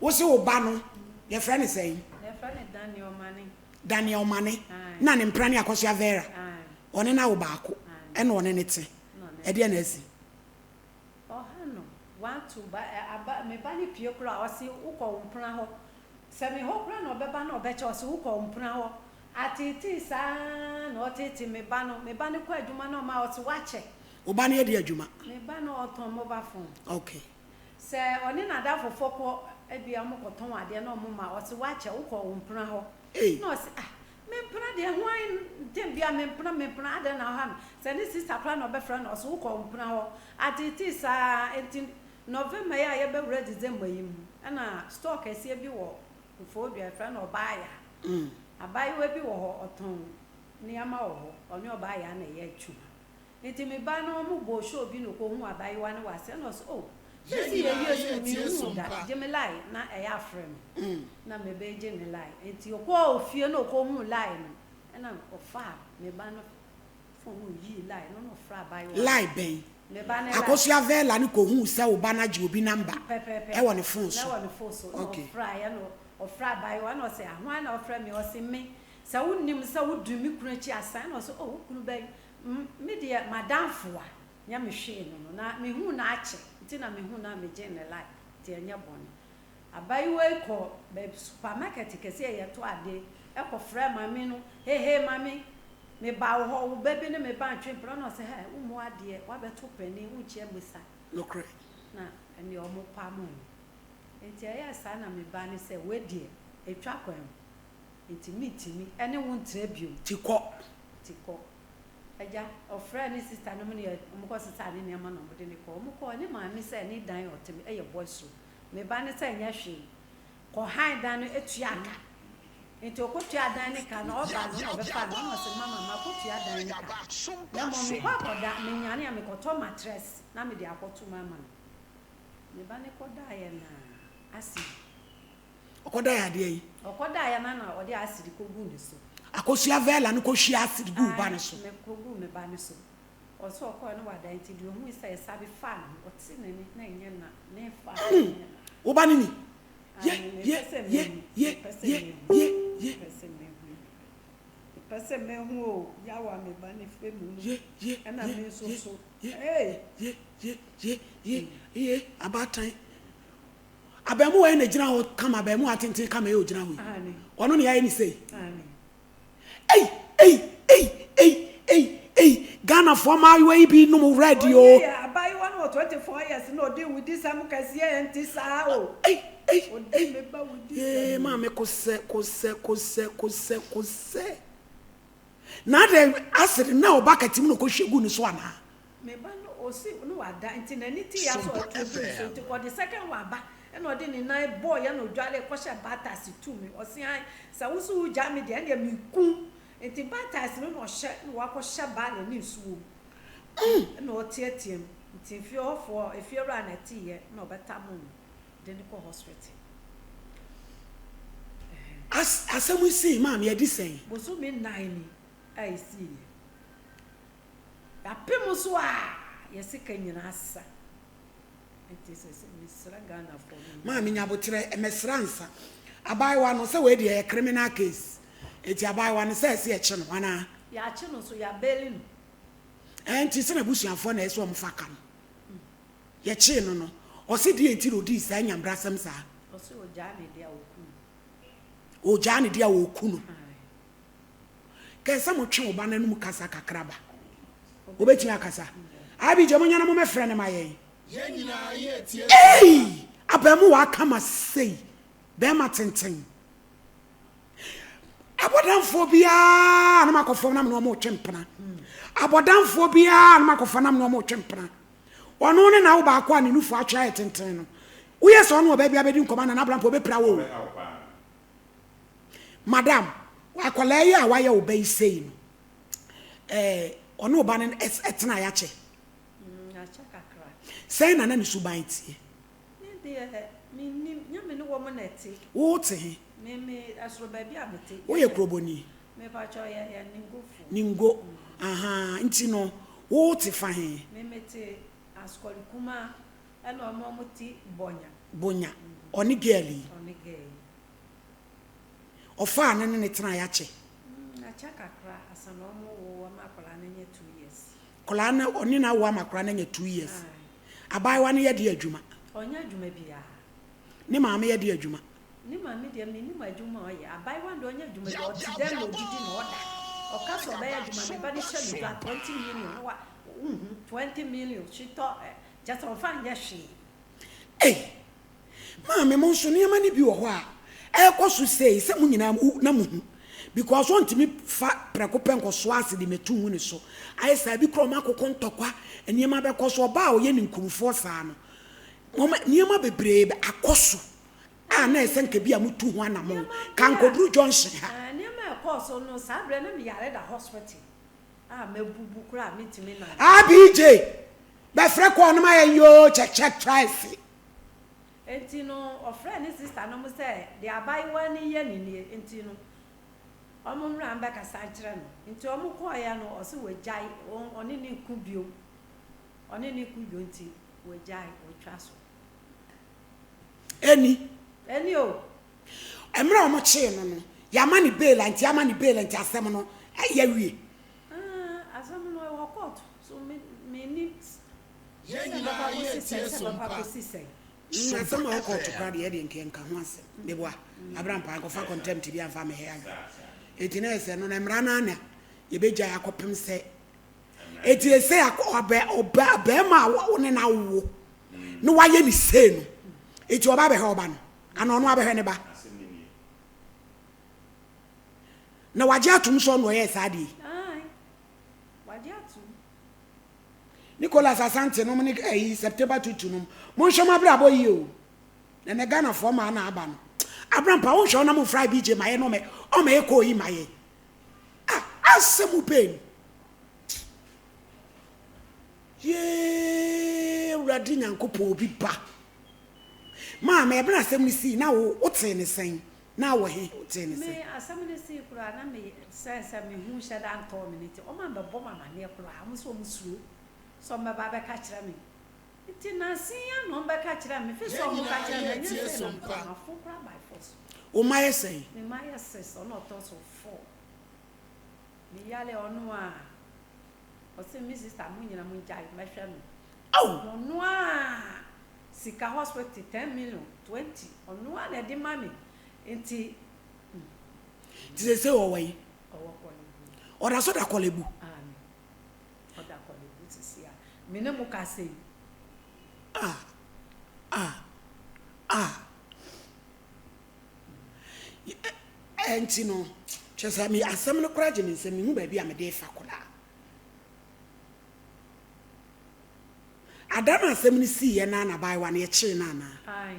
What's your bano? Your friend is saying. Your friend is Daniel Money. None in Prania Cosia Vera. On an hour back. And on anything. Edianesi. Oh, no. Want to buy a me bunny pure or see Uko Praho. Semi Hopran or Beban or Betchos Uko Praho. At it is or Titi me bano, me bunny quite Jumano mouse watch it. Ubani dear Juma. Me bano or mobile phone. Okay. Say, on in a for Foko, Ebiamo Toma, dear no mumma, or to watch a Uko Praho. No, me puna de wine dem bia me puna de na ha se ni sister plan no be friend o so ko puna ho atiti sa enti November ya ye be ready December yim na stock ese bi wo fo bia friend no buy ya abai we bi wo ho oton ni ama wo ho oni o buy ya na ye atwu enti me ba no mu bo show bi no ko hu abai wa ne wa se no so oh yes ye mi hu da je me lie na e ya frame na me be je me lie enti okwo ofie no ko hu lie no na ofa me ba no phone yi lie no no fra abai wa lie ben me ba ne akosia vela ni ko hu se oba na ji obi number e wo ne phone so na wo ne phone so okay fra ya no ofra abai wa no se ahwan na ofra me o se me se wonnim se wodu mi kunu chi asan no so oh kunu ben me de madam foa nya me hwe no na me hu na ache nti na me hu na me je ne lie ti enya boni abai we ko be supermarket kese ye to ade e ko fra mami no he mami me ba wo wo baby ne me ba ntwe pro no se he umu ade wa be to pani hu chi egbesa no correct na eni o mo pa mo nti ya sa na me ba ne se we die etwa kwan nti mitimi ene wo ntra bio tiko aja ofra ni sister no me mo ko sister ni ne ma no mo de ne ko mo ko ni ma mi se ni dan otem e ye boys me ba ne se nya hwe ko han dan no etua aka nti okotua dan ne ka na oba no be fa no se mama ma kotua dan ne ka na mo mi kwa koda me nyane me ko to mattress na me de akoto mama me ba ne koda ye na asidi okoda ya de yi okoda ya na ode asidi ko gu ne so akosia vela ni ko hwe asidi gu ba ne so me ko gu me ba ne so o so ko no wa dan ti de hu sai sabe fa o ti ne ni na enye na ne fa wo ba ni pese me hu o ya wa me ba ni fe mu na me so abatan abamu wa na gina ho kama abamu atenten kama e o gina ho ono ne ya ni sei Ghana former we be no radio abai one or 24 years no dey with this am kase enti sa o mama kose na de acid na obakati mu no ko hwegu ni so ana me ba no o si no wada enti na ni ti ya so to so ti ko the second one ba e no de ni na boy ya no dwale ko hye batas tu me o si an sa wo so ja me de e mi ku enti batas no no hye no wa ko hye ba na ni suwo no tietiem enti fi ofo efi ra na ti ye no beta mu de ni ko hospital asamu si mam ye di sen boso me 9 ni ai si apem so a yesika nyina asa enti se misra Ghana for mam nya botre emesransa abai wa no se we de criminal case eti abai wa no se e che no wana ya che no so ya beli no enti se na busuafo na eso omfaka no ye che no o se di enti ro di sa nyambra sam sa o se o ja ne dia okunu o ja ne dia okunu ke sa mo twe oba nanum kasa kakraba obeti akasa abi je mo nyana mo mefre ne maye ye nyina ye tie abamu wa kama sei be ma tenten abodamfo bia na makofo na me no mo twempena abodamfo bia na makofo na me no mo twempena ono ne na wo ba akwa ne nufu atwa tenten no wo yes ono oba bia bedi nkoma na abodamfo be pra wo madam akola ye a waye oba isei no ono oba ne etena ya che acha kakra sei na ni suban tie ne de mi nyame ne wo mo na ti wo te me asro ba bia mete wo ye kroboni me pa cho ye ningo aha nti no wo te fa he me mete askoli kuma eno mo muti bonya oni geli ofa ne ne tena ya che acha kakra asana omo wo makola na nye 2 years kola na oni na wo amakora na nye 2 years abai wa ne ye de adwuma onya adwuma bia ne maame ye de adwuma ni maame de me ni adwuma oye abai wa de onya adwuma de o ti dem no didi no oda o ka so ba adwuma me ba de hye me 20 million wa 20 million she to just on fan ya hwe maame mo so ne ma ne bi wo ho a ekoso sei se mu nyina na mu hu because on timi fa prekopen ko so ase de metu hu ne so ai sa bi kro ma kokko ntokwa eniema be ko so ba o ye ne nkurufo saa no mama niema bebre be akoso a na ese nka bi amutu hu anamo kan kodru junction ha niema ekoso no sa bre na me yare da hospital mebubu kura metimi na BJ be fre ko no ma ye yo check twice enti no ofre ni sister no mo say de abai wani ye ni enti no omo mra mba ka sa kire no enti omo ko ya no o se wejai oni ni kubio enti wejai o twa so eni o emra omo che no ya mani bail anti asem no ya wie asem no e court so me ni Yenina ye tie SOMPA. Some are called to crowd the Eddie and can once. They were Abraham Park of contempt to be a family hair. It is an Emranana. You be Jacopim say. It is say a bear Bema one an hour. No, why any sin? It's your baby Hoban and on Wabba Henneba. No, I just told son where Sadi. Nicholas Asante no mani September 22 mo hwe ma bra boy o na me Ghana for ma na aba no Abraham pa wo hwe na mo fry BJ maye no me o me ko yi maye asemu pain ye uradi nyankopɔ obi ba ma me bra asem ni si na wo te ne sen na wo he te ne sen me asem ni si kura na me sense me hu hye da nto me nti o ma be bo ma ne kura am so mo suro so me ba be ka kire me iti na siya no be ka kire me fi so mo ka kire me nye se no ma fo kura by force o ma yesai me ma yesai so no to so 4 me yale onu a o se mi sister mu nyina mu jai me hwe me onu a sika hospital 10 million 20 onu a na de mami enti ti se o wai o da so da kolebu mene mo ka sei enti no chesa mi asem no kora je mi nsem hu ba bia me de fa kola adana asem ni si ye na na bai wa na ye chi na na ai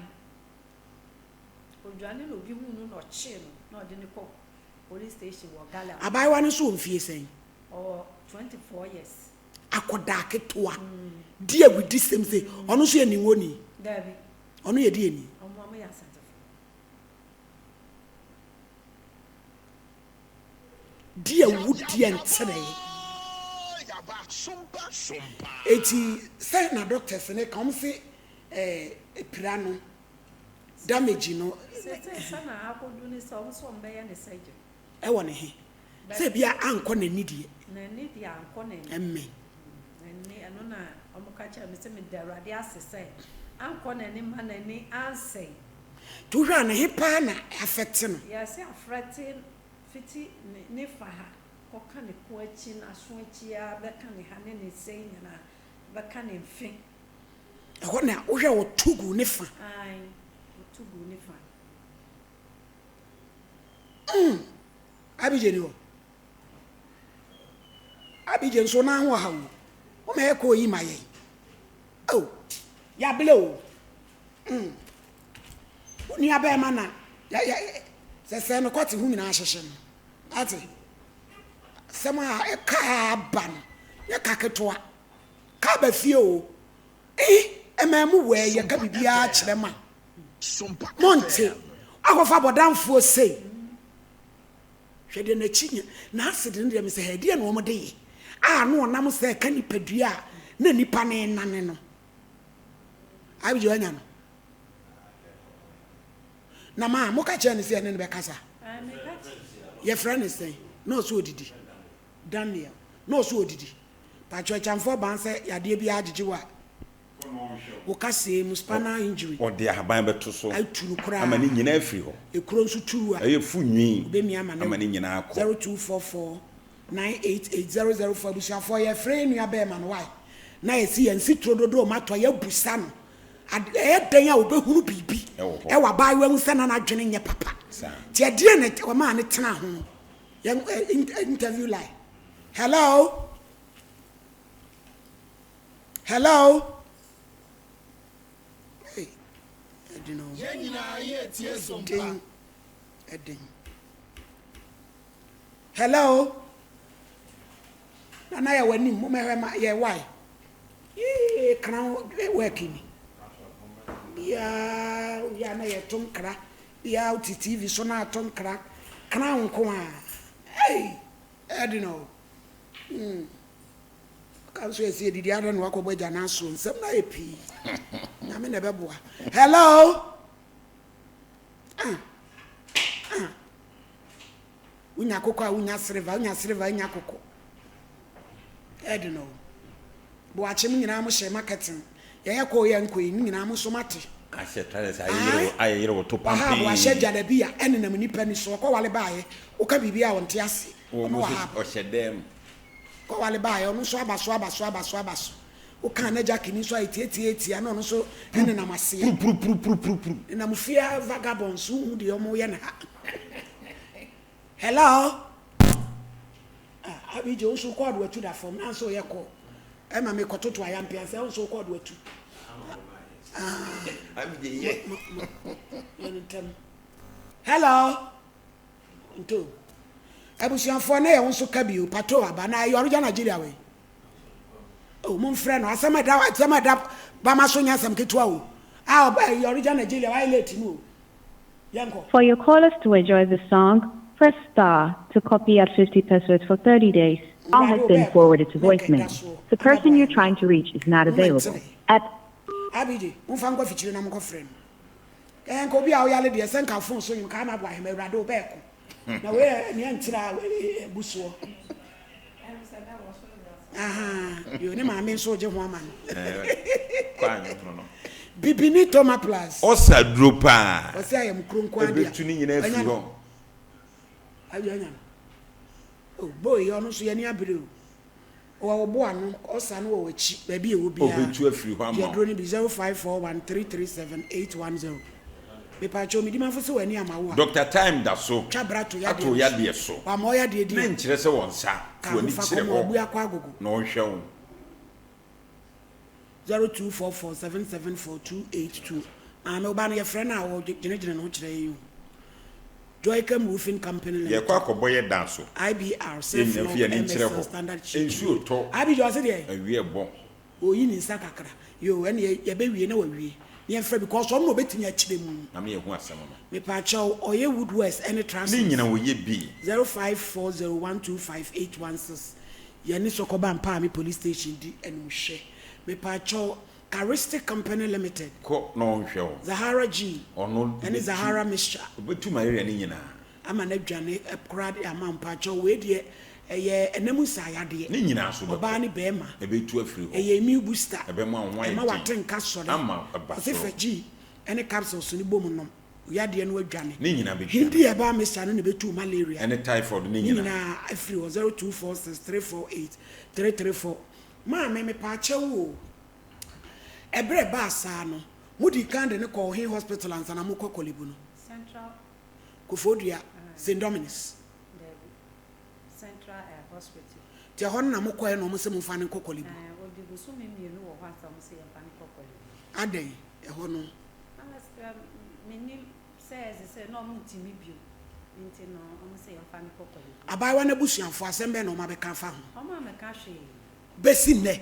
odwane no bi hu no chi no na de ne ko police station wo gala abai wa no so mfie sen 24 years akoda ketoa dia wudi sem se ono so eni woni dabi ono ye di eni omo ya sante dia wudi entere SOMPA eti say na doctors ne come say pirano damage no say na akodu ni so mbe ya ne surgery e woni he say bia anko na nidie anko na emme ni anona omukacha me se me darade asese anko na ni ma na ni ansay to hwa na hepa na affect no yes affecting fiti ni faha koka ne ko achi na so achi a beka ne ha ne sei na beka ne mfe e ho na wo hwa wo tugu ne fa ai wo tugu ne fa abije nso na ho ha wo o me ko yi maye ya ble o oni abe ma na ya se no kwati hu nyina ahyehye no ati sema e ka ban ya ka ketoa ka ba fie o ememu we ye ka bibia kire ma SOMPA monte akofa bodamfo sei hwede na chinya na asede ndem me se hede na omode yi no nam se ka nipadua na nipa ne nane no abi jo anya no na ma mo ka che ne se ne be kasa Your friend is saying, no, so did he. Daniel, no, so did he. But your chamfor ban say, ya dear be ajiwa. Okase muspana injury. Or dear Habamba to so. I to cry. I'm an in every. A cross to two. A funny. Be me, I'm an in 0244 988004. We shall for your friend, your bear man. Why? Now I see and sit through the door, matter your busan. At a day I will be who be. I will buy when we send an adjourn in your papa. Tia dear net or man at town. Young interview line. Hello? Hello? Hey, I don't know. Hello? And I went in, why? Ye crown working. Ya na ye tonkra. Ya out TV so na tonkra. Crown kwa. Hey, I don't know. Can so say the other no akobo jana so nsem na epi. Na me na beboa. Hello? Unya koko unya silver unya koko. I don't know. Watch him nyina mo share marketing. Ye ko ye nko yi nyina mo so mate. I said I to pump. I said jada bia ene na nipa ni so ko wale baaye. O ka bibia wonte ase. O shed them. Ko wale baaye onu so abaso. O ka na jaki ni so eti na onu so ene na mase. Pru. Na mo fia vagabonds hu de omo ye na. Hello? Abi je so call we to that form na so ye call. E ma me kototo ayampe say so call we to. Hello? Nto. Abusianfo na ye wonso ka bi o pato aba na your original Nigeria we. Oh, mon frère no asema da ba ma so nya asem ketua o. Your original Nigeria why late no. Yanko. For your callers to enjoy the song, press star to copy at 50 pesos for 30 days. Call has been forwarded to voicemail. The person you're trying to reach is not available. At Abidi, unfango fichiri na mko friend. Enko bi a oyale de senka phone so yim ka ma bwa hema urade obeko. Na we ne antira busuo. You ne ma me so je ho ama no. No. Bibini Toma Plus. Osa dropa. Osa ayem kronko adia. Ebetu ni nyina afi ho. Adia. Oh boy, you no so ye ni abire o. O bo anu osa no wo wachi ba bi e wo bia. Obetu afiri ho ama. Ye drone bi 0541337810. Me pa cho mi di manfo se wani ama wo. Dr. Time da so. Chabrato ya Ato ya de so. Wa mo ya de di. Na nkire se won sa. Fu ani kire ho. Bu akwa agogo. Na o hwe wo. 0244774282. Me oba no ye friend na wo gene no kire yi. Joycam Roofing Company Limited. Ye kwa koboye dan so. IBR standard cheap. Ensu to. Abi jo se de. Awie bon. Oyi ni nsa kakra. Yo ene ye be wie na wa wie. Ye frɛ because on no betinya kire mu. Na me ye hu asɛm no. Me pa chaw oye Woodwest any transport. Ni nyina wo ye bi. 0540125816. Ye ni sokoba mpa me police station di enu hwe. Me pa chaw Charistic Company Limited. Ko no hwe wo. Zahara G. Ono Any Zahara Mixture. Obetu ma area ni nyina. Ama na dwane krade ama mpa chaw we de eye enemu sayade. Ni nyina so be. Oba ni bema. Ebetu afiri ho. Eye mi booster. Ebe ma nwan. Ema watenka sore. Ama aba so. Sefa G. Any capsules ni bom nom. Yade no adwane. Ni nyina be. Hindi eba mixture no betu malaria. Any typhoid ni nyina. Nyina afiri 0246348334. Ma me pa chaw. Ebre ba sa no mudi kande ne ko hin hospital ansa na mo kokolibu no Central Kofodua St Dominic's Central Hospital te hon na mo ko e no mo se mo fa ne kokolibu odibu so me mienu wo ho asa mo se ya fa ne kokolibu adai e ho no meni says no mo timi bio nti no mo se ya fa ne kokolibu abaiwa na busuanfo asembe na o ma be kan fa ho o ma me ka hwe besine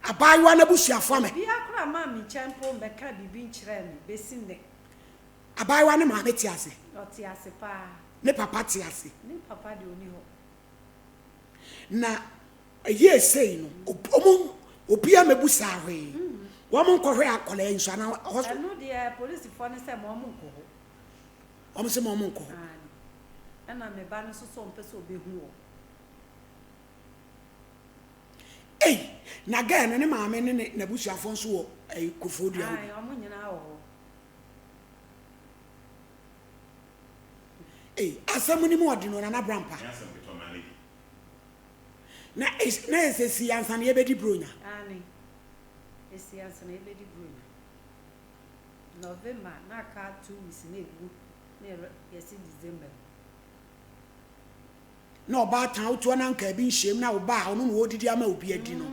abaiwa na busuanfo ame bia kra ma mi champo be ka bibi nkyere me besine abaiwa ne ma meti ase o ti ase pa ne papa ti ase ne papa de oni ho na ye sei no obia mebusa hwe wo mo nkɔhwe akɔla nso na no de police for ne se mo mo nkɔ ho omo se mo nko na me ba no so mpese obehu o na ga ne maame ne na busuafo nso wo Kofodua omo nyina wo asɛm ni mu ɔde no na brampa na esesi ansa na yebedi bronya esi ansa na yebedi bronya November na ka 2 weeks na egu na yesi December na oba tan otuo na nka bi nhiem na oba ono no odidi ama obi adi no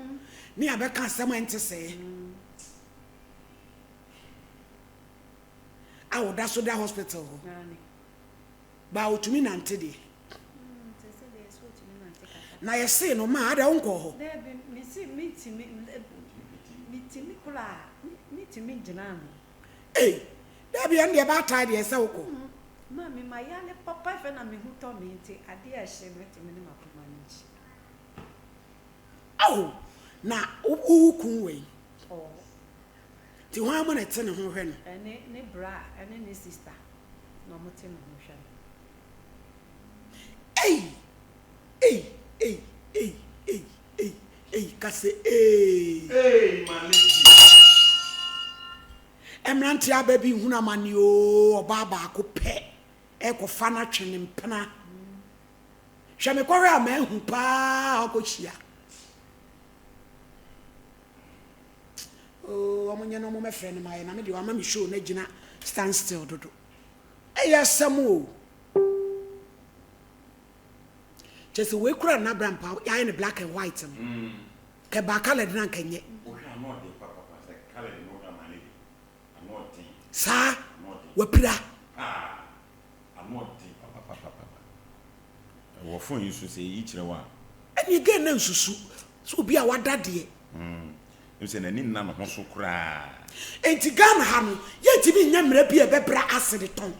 ni abeka asɛm ente se awoda so da hospital ho ba otumi nante de na yesi no ma ada onko ho mitimi kula mitimi jinano da bi ande ba ta de ese woko ma mi ma ya ne papa fe na mi hu to mi nti ade a hye no timi ne makoma nchi na ukun we ti ho amana tene ho hwe no ne bra ene ne sister no mo tene ho hwe kase maleti emranti ababi huna mani o oba ko pe ekofa na twene mpena hwe me kwore ama hu pa akochia omonye no mo mefre ne maye na me de wa ma me show na gina stand still dodo eyasam just we kura na brampa ya in black and white ke ba color na kanye sa wapira wo phone you say yi kire wa ani ge na nsusu so bi a wada de you say na ni na no ho so kura enti Ghana ha no ye ti bi nyamra bi e bebra acid ton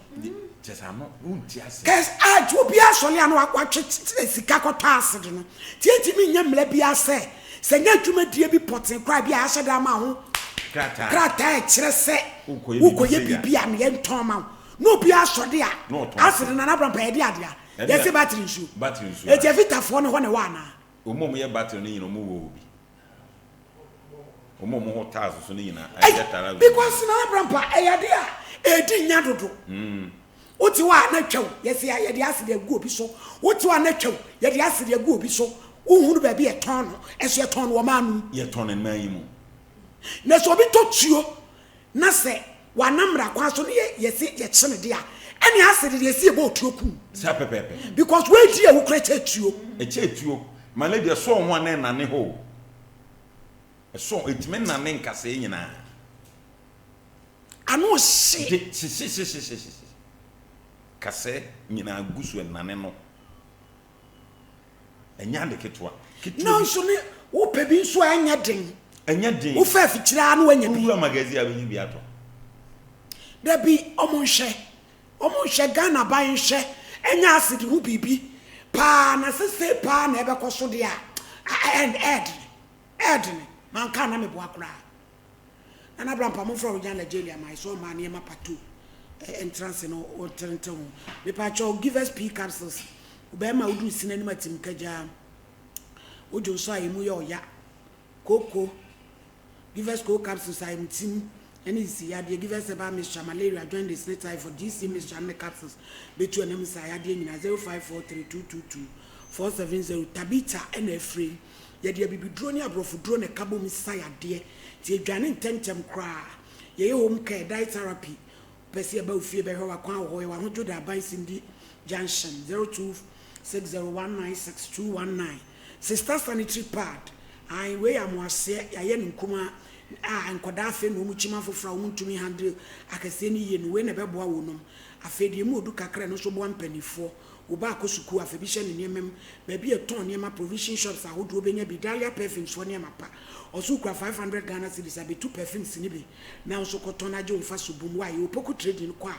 just am unti acid cause a obi asole anu akwatwe sika kota acid no ti enti mi nyamra bi ase se nya dwuma die bi poten kwa bi a hyeda ma ho krata e kire se ukoye bibi a me nton ma no bi asode a acid na na brampa e de ade a ye se battery nsu e je vitafo no ho ne wa na omom ye battery ni no mo wo obi omom ho tazo so ni na because na brampa e ye de a e di nya dodo Oti wa na twaw yesi ya de aside agu obi so oti wa na twaw ye de aside agu obi so uhunu ba bi e ton no eso ye ton wo manu ye ton en man yimu na so bi to tuo na se wa namra kwa so ne yesi ye chene de a ene aside de yesi e bo tuo ku sa pepepe because we di e wo kra tuo e che tuo male de so ho na na ne ho e so etime na ne nkase nyina ano si kase nyina gusu enane no enya de ketwa no so ne wo pebi so anya den wo fa fikira no anya bi wo magazine abi bi ato da bi omonhye Ghana ban hye enya asidi hu bibi pa na sese pa na ebe koso de a ed man ka na me bo akura na brampa mo from Nigeria my so man e ma patu entrance no o trento me pa cho give us p capsules be ma udu sinani matim kaja ojo so ayemu ye oya koko give us cold capsules I am team any see ya give us about Mr. Malaria join the state for DC Mr. capsules between them say ya de nyina 0543222470 Tabita and Efrem ye de bibidro ne abrofo dro ne kabo mi say ade ti adwane ntentem kra ye home care diet therapy pesi aba ofie be hwa kwa ho ye wa hojo da ban sindi junction 0260196219 sister sanitary pad ai we amwase yaye nkuma nkoda afe no mu chima fofra wo ntumi handle akase ni ye no we na beboa wo nom afe de mu odu kakra no so bo ampanifo wo ba akosuku afe bi hye ne nemem ba bi eton nema provision shops ahodo obenya bi dalia perfumes for nema pa osukura 500 Ghana cedis abi 2 perfumes ni bi na so koton aje omfa subum wa ye opoku trading kwa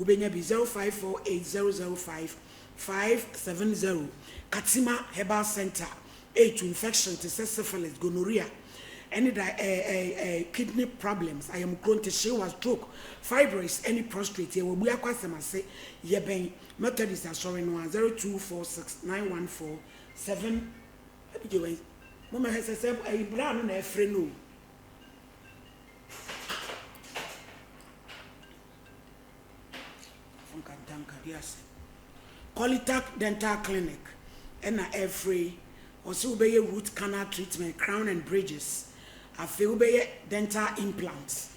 obenya bi 0548005570 Katima Herbal Center to infection to syphilis gonorrhea any kidney problems. I am going to show was stroke, fibroids, any prostrate. You will be a question. I say, ye ben Methodist are sorry no 02469147. Mama has said a brown and a friend. Yes. Colitac Dental Clinic and every also be root canal treatment, crown and bridges. I feel be dental implants.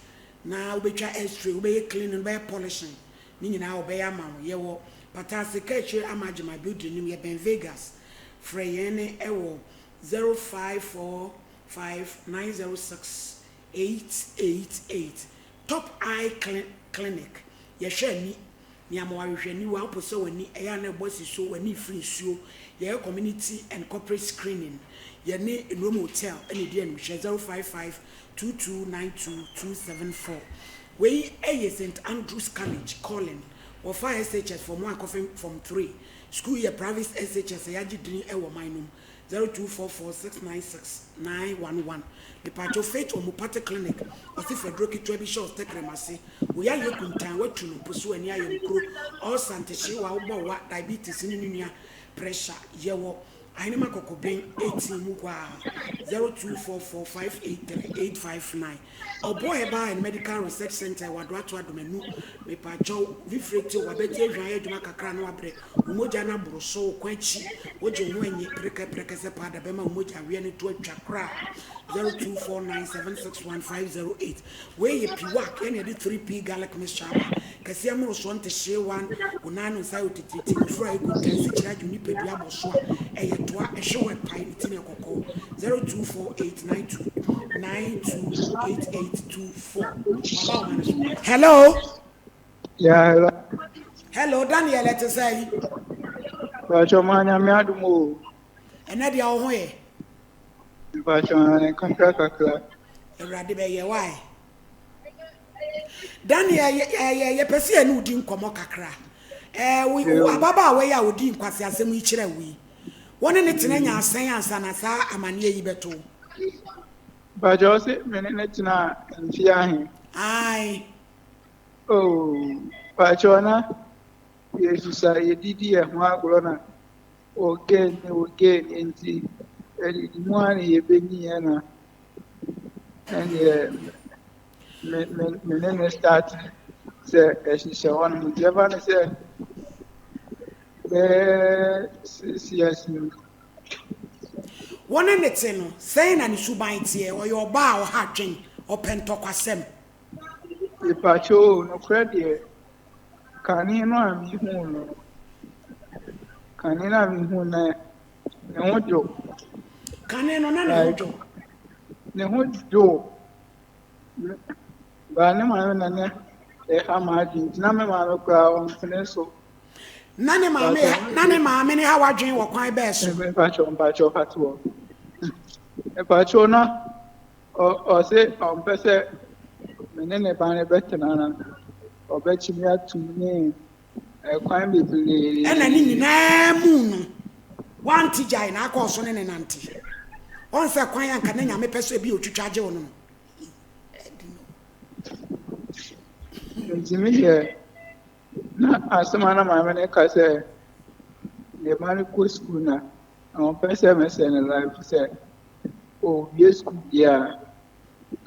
Now we try X-ray, we cleaning, we polishing. Meaning now be a man. Ye wo patasike amaji my building name ye Ben Vegas. Freyene ewo 0545906888. Top Eye Clinic. Ye share ni hwehwe ni wa opose wani eya na bosi so wani free suo ye community and corporate screening ye ne room hotel any dey no 0552292274 we St. Andrews College calling or 5 SHS for more coffee from 3 school year private SHS yaji din e wo minum 0244696911 the patch of faith or Mupate Clinic or if Frederick Trebishaw Tekremasi we are looking time what to pursue any iron crew or Santa Shiwa what diabetes in pressure yewo Ainema Coco Brain 18 Mukwa 0244583859 or boy by medical research center Wadwatwa Domenu me pacho vifrete wabete jwaye dwuma kakra no abre umoja na broso kwanchi woje nwenye preke se pada bema umoja we ne to atwakra 0249761508 we ye piwak ene de 3p garlic mixture kasi amro so nte shewan unanu sai utititi fry go kasi charge ni pedua boso eye toa ehwe pai tine kokko 0248928824 hello yeah hello Daniel let us say Bacho manya me adumo ena dia wo ho ye Bacho na contract akla Erade be ye why Daniel ye pese enu di nkomo kakra we ababa we ya odi nkwase asem yi kire wi woni ne tenanya asan ansa na sa amane yi beto Bacho se mene ne tina nfi ahin ai oh Bacho na Jesus ye didi e ho agro na ogen enti edi muani ye beni na and me start say she one never say yes woni ne te no say na ni suban tie o yo ba o ha dwen o pentokwasem e pacho no credit kani no ami hu no kani na mi hu na ne hojo kani no na ne hojo ne hojo ba ne ma na ne e ha ma di na me ma no kra on fene so nane maame ne ha wadwen wo kwan be so e pacho fatwo e pacho na o se on pese menene ba ne betena na obechimi atumi kwan bibili ena ni nyina mu no wanti jai na akọ so ne nanti on se kwan yanka na nyame pese bi otwitwaje wo no Jimmy na asema na mama ne ka se le mani ko school na on pese mese ne life se o ye school dia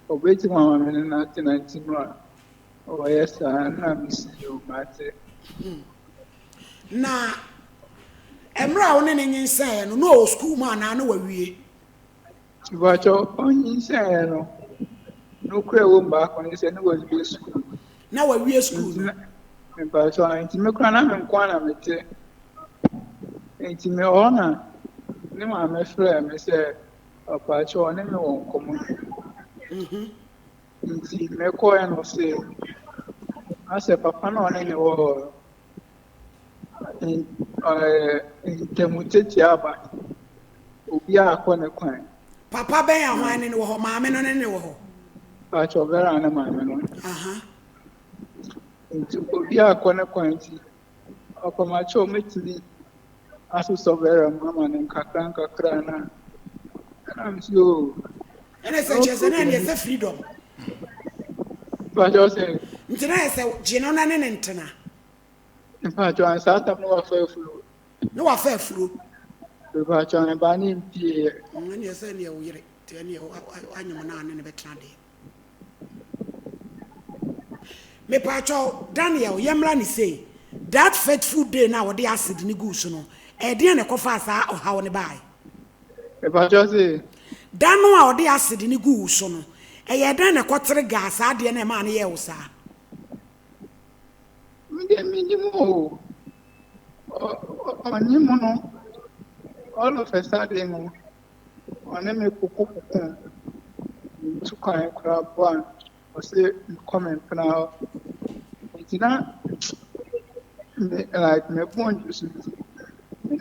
obeti mama ne na tinanti no o yes na misi o mate na emra wo ne nyinsa no no school ma na na wawie Bacho onyinsa no no kure wo mba ko ne se ne was be school na wawie school Bacho anti me kura na me nkwa na mete anti me ona ne ma me frɛ me se Bacho ne me won komo anti me ko ya no se ase papa na one ne wo temuteti aba obi akọ ne kwan papa ben ya hwan ne wo ho maame no ne wo ho Bacho vera na maame no aha nti obi akọ ne kwan ti ọkọmacho metili aso vera mama ne nkakra na am si o And I said, just a freedom. But I say, Until I said, Genona and Entena. in fact, I sat up no affair flu. No affair flew. But I'm banning tea. When you send your weary, tell you, I know none in a better day. Me pacho Daniel Yamlani say that faithful day now the acid ni goose no e dey na kofa sa o ha woni bai But I say, dano a the acid ni goose no e ye den na kotere gas ade na ma na ye wo sa minimum. All of a sudden, on a cook to crab one or say comment now. It's not like my point is,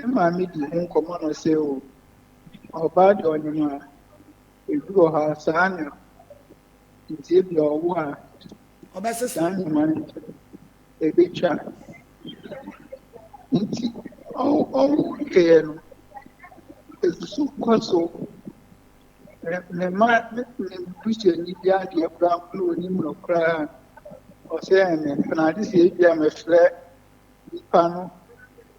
my medium command or say, or bad on your if you have Sanya, it's your one, obese Sanya man, a big child. Oh, okay. It's so costly. The man, which is the idea of brown blue, and cry or saying, and I just say, I'm a flat panel.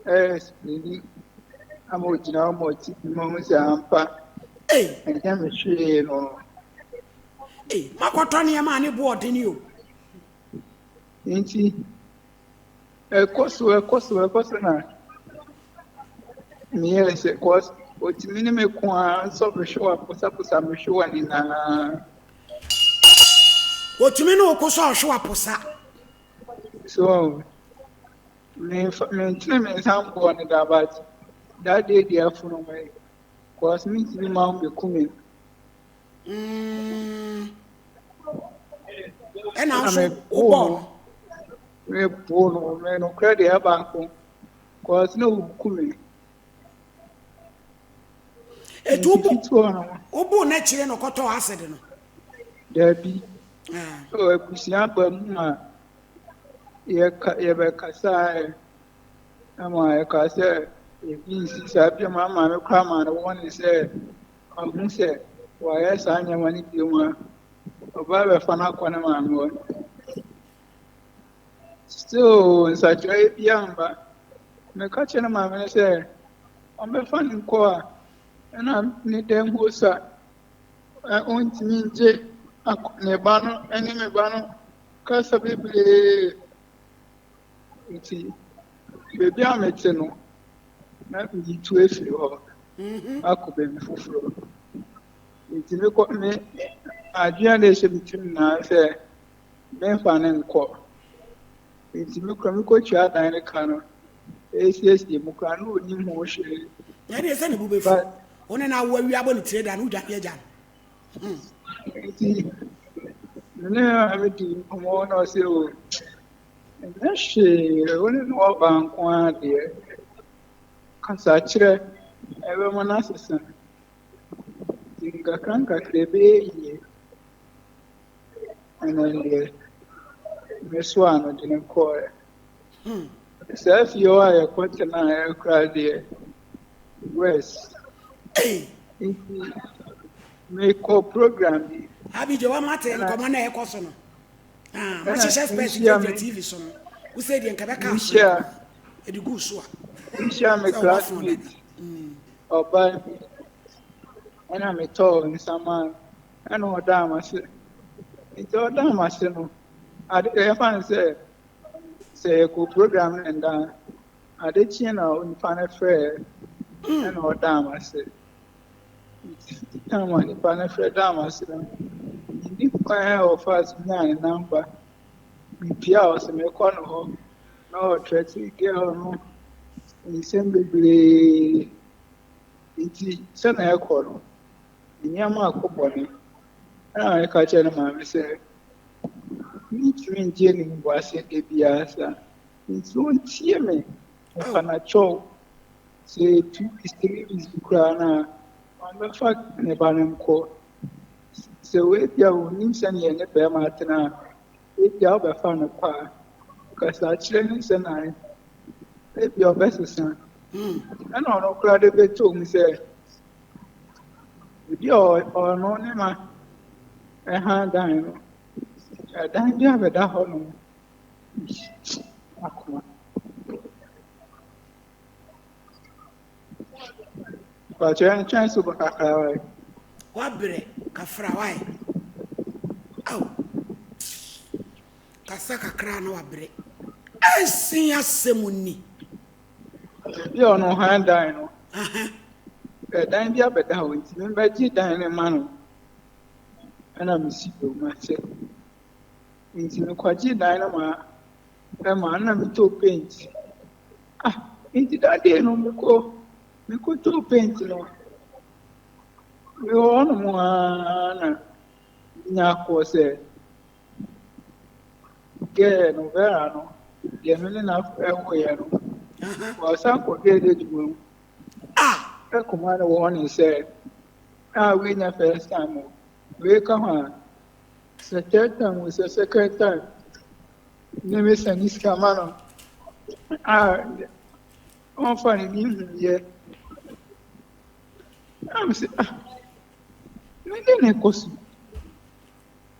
As I'm original, moments and I'm a shame. eh makotoni ya ma ni board ni o Ain't he? A cost now. Yes, of course. What minimum quan so show up was up some show and in otumi no okoso ohwe aposa so maintenance I'm going to about that day there from my cause me to be mount be coming. and also o Me born me no credit bank cause no coming. obu na chire no koto acid no There be so a ma ye be kasa ama ye kasa e bi si sa bi ma me kwa ma no one say am say wa ye sa nya mani bi ma oba be fa na kwa na ma no still such a biamba me ka che na ma me say am be fa ni ko a na ni dem hosa on ti mi je ne bano eni me bano kasa bibli iti bebi amete no na bi tu efiri ho akobe mi foforo iti me ko me adua na ehye bitim na se me fa ne nko iti me ko chia dan ne ka no esi mu ka no oni ho hwe ya de se ne bube fu one na wo wi abo ne tire da no dwa pe ja ne ameti mo no se o na she one no ban kwa de kasa kire ebe mo na sesa dinga kanka krebe yi anande meswano de ko se fio ya kwata na ya kra de west make a program. Abi Jowa Martin, come on, I cost no. Much is space in your TV son. Who said in Quebec? Share a good soa. Share my classmate or buy and I'm a tall in some man. I know a damn. I said, it's all damn. I said, no. I find say a good program and I did channel in Pana Fair and all damn. I said, Come Pana Fair damn. I said, if I offers me number, Pia was a corner home, no, try to get on the same baby. It's send a corner. In Yama Coponi, and I catch a man say, me Jenny was a Biasa. It's one cheer me. And I choke. Say 2 is crown on the fact in a banner court. So if you will need any in the bear martina, if you have a fan of car, because our children and I, if your best son, and on no crowd of it told me, say, if you are no name, hand down. A dime, you have a dahon. But you're trying to work out. What bre kafra why? Oh. Kasa kakra na wabre. Esin asemuni. You no hand down. A dime, you have a dahon. Remember, you dine a man. And I'm sick of myself. Into the quadri dynama, a man, I'm to paint. Ah, into that day, no, we could to paint, no. We all know one. Nako said, get no verano, the enough away. Well, some forget it. Ah, A commander warning said, ah, we the first time. We come on. The third time was the second time. Name is an Iskamano. Ah, I'm finding him here. I'm saying, I didn't cost.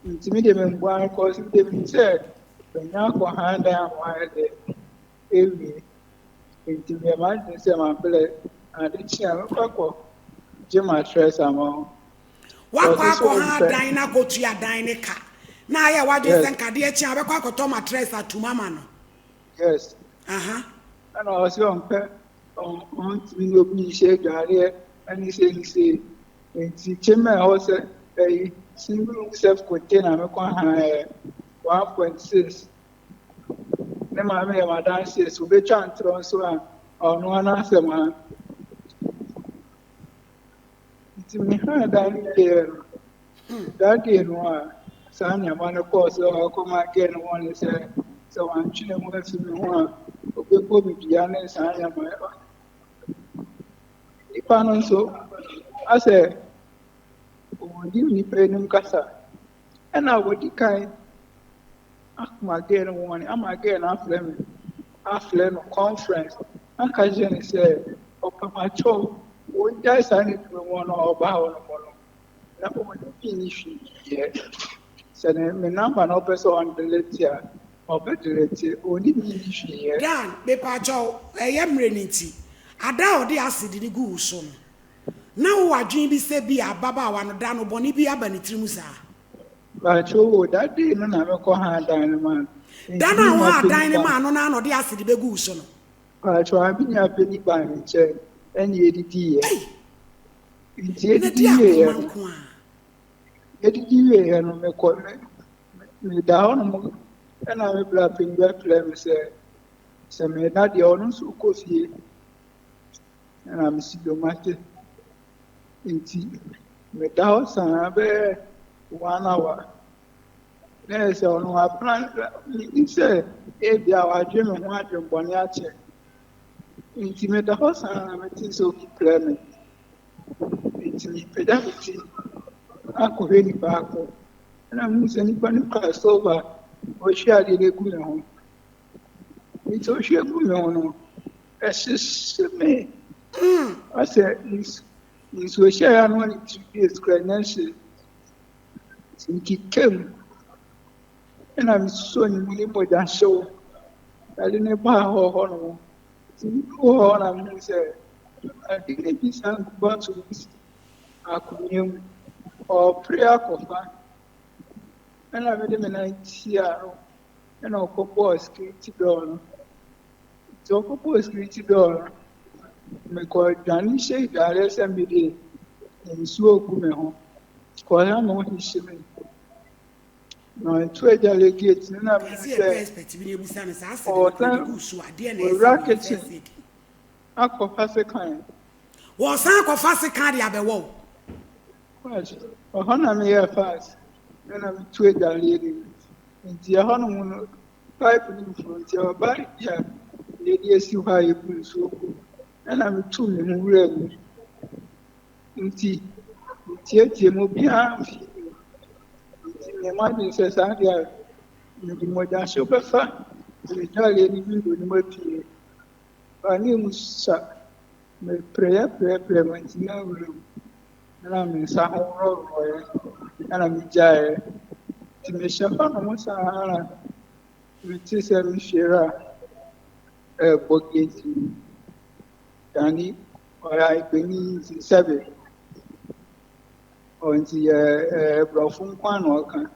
Intimidate one cause they said, when you go hand down while they every intimidate man, say my play, and it's a Jim, I stress among. wakwa ko ha dan na ko tua dan ne ka. Na ya wadwe sen ka de echi abekwa ko to mattress atuma ma no. Yes. Aha. And I was young, on to be shake area, and he said, and Chimney also a single self container, 1.6. Then my dance says, we chant through so on one answer, man. It's me, that here. That day, no, son, I'm on a course, so I'll come again one is so I'm chilling with me. People be honest, I am. If I know so, I say, oh, give me paying Casa. And I would decline. I'm again one, I'm again after conference. And Kajan said, oh, Papa Cho, what does I need to one or about that would finish yet. Said, my number no person on the letter. Only finish here. Dan be pa cho eyemre nti. Ada odi asidi ni gu so no. Na wo adwen bi se bi ababa wa no da no boni bi aba ni trimu sa. But oh, that day no na me ko hand down man. Dan na wo adan ni ma no na no de asidi be gu so no. But I be nya pe ni ba ni che. Eni edidi ye. Nti edidi ye. Edidi ye no me ko me down mo. And I'm a black in wet flame, say, me not the honors who goes here. And I'm symptomatic in tea. Me house and have 1 hour. There's no plan. He said, if you are dreaming, what you're born at. Intimate the house and I'm a tea so clement. Intimate pedality. I could really back. And I'm using any class over. Oshia did a good home. It's Oshia good. Assist me. I said, it's Oshia and one to be as credential. He came. And I'm so in more than show. I didn't buy her honor. Go on, I'm saying, I didn't be some about to this. I could or prayer for and I made him a night here, and I'll compose $60. So, compose $60. Me call Danny Shake, I SMBD, and so good home. Call him on his shilling. No, it's where delegates, and I'm saying, or time, racketing. I confess a kind. Was I confess a kind of a wall? What? A honor me here fast. And I'm two lady. And the honeymoon pipe in front of your body. Yeah, lady, as you high, you so good. And I'm 2 million real. And tea, tea, will be harmful. The money says, I got the more than super fun. The Italian people in my tea. I knew, sir, my prayer, payment, no room. and I'm in some road, and I'm jay. To me, Shafan was a which is a share a bucket. Danny, or I bring 7 on the Brofun Quanoka.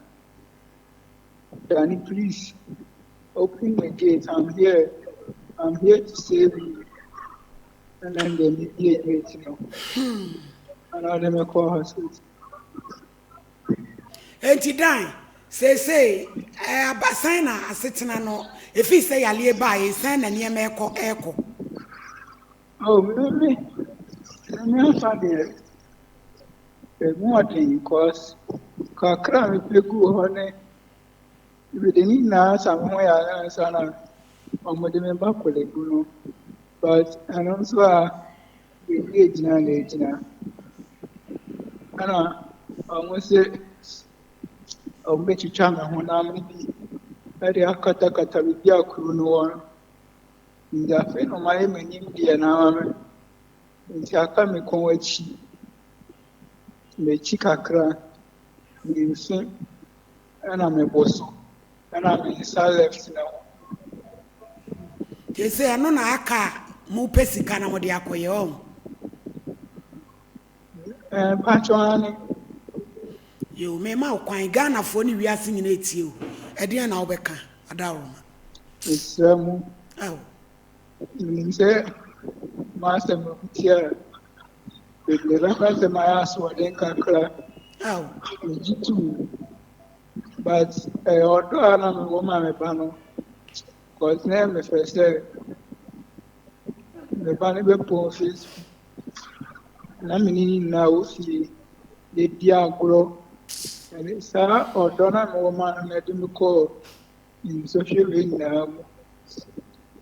Danny, please open the gate. I'm here to save you. And then they mediate, And I never call her. Enti dan say abasana asetena no if he say ale ba e san na niam eko Oh, really? I'm funny. More thing, cause Kakra, if you go honey, if you didn't know somewhere, and son, or what the back with it, but and also the age now, and I almost say, I'll make you charm when I'm at the Akata with your crew no one. In the affair of my name, India now, in Takami Conwechi, the Chikakra, the same, and I'm a boss, and I'm in left now. they say ano na aka mu pesika na wode akoye o Patron, yo me ma kwan Ghana fo ni wiase nyina etie o e de na obeka adaroma it's oh say, Master Mutia, the reference of my ass were then Kakra, oh G2. But although I'm a woman, a panel, because name the first day, the panel office, and I'm in now see the Diagro, and it's a or Donna woman, and I didn't call in social media.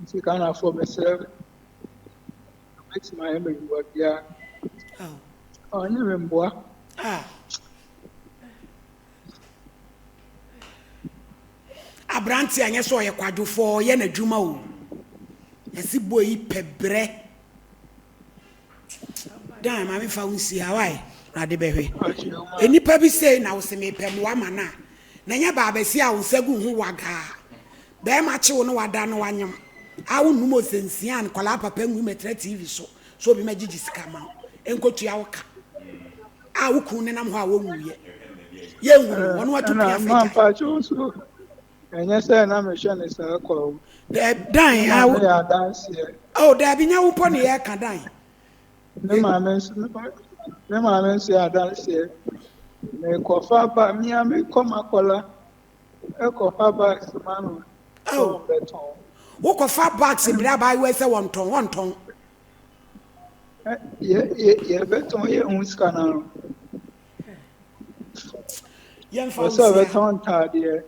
If you can't afford myself, makes my memory work, yeah. Oh, I never remember. Abranti anya so ye kwadwofo ye na dwuma o esi boyi pebre dan ma me fa unsi hawai rade behwe enipa bi sei na wo se me pem wa mana na nya ba besi a unsagu hu waga be ma che wo no wada no wanyam a wo numo sensian kwala papa ngu metra tv so bi ma gigi sika ma enkotu ya woka a wo ku ne nam ho a wo nwuye ye nwu wono atu pia fa and yes, I'm a shiny circle. Dying, I would dance here. Oh, there be no pony air can die. No, mamma, say I dance here. Make off about me, I may come a collar. Echo back, man. Oh, walk of far backs in Rabbi West one tongue. Yeah, better your own scanner. Young folks have a tongue tied here.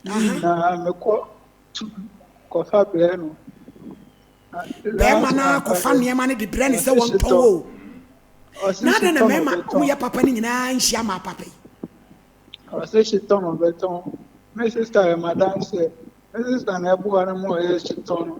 I'm a coffee brand. Bemana kofa niema the brand is one tongue. Na na mema who ya papa ni nyina nhia ma papa. I say she turn on beton. My sister and my dad say, my sister and I boy no more she turn.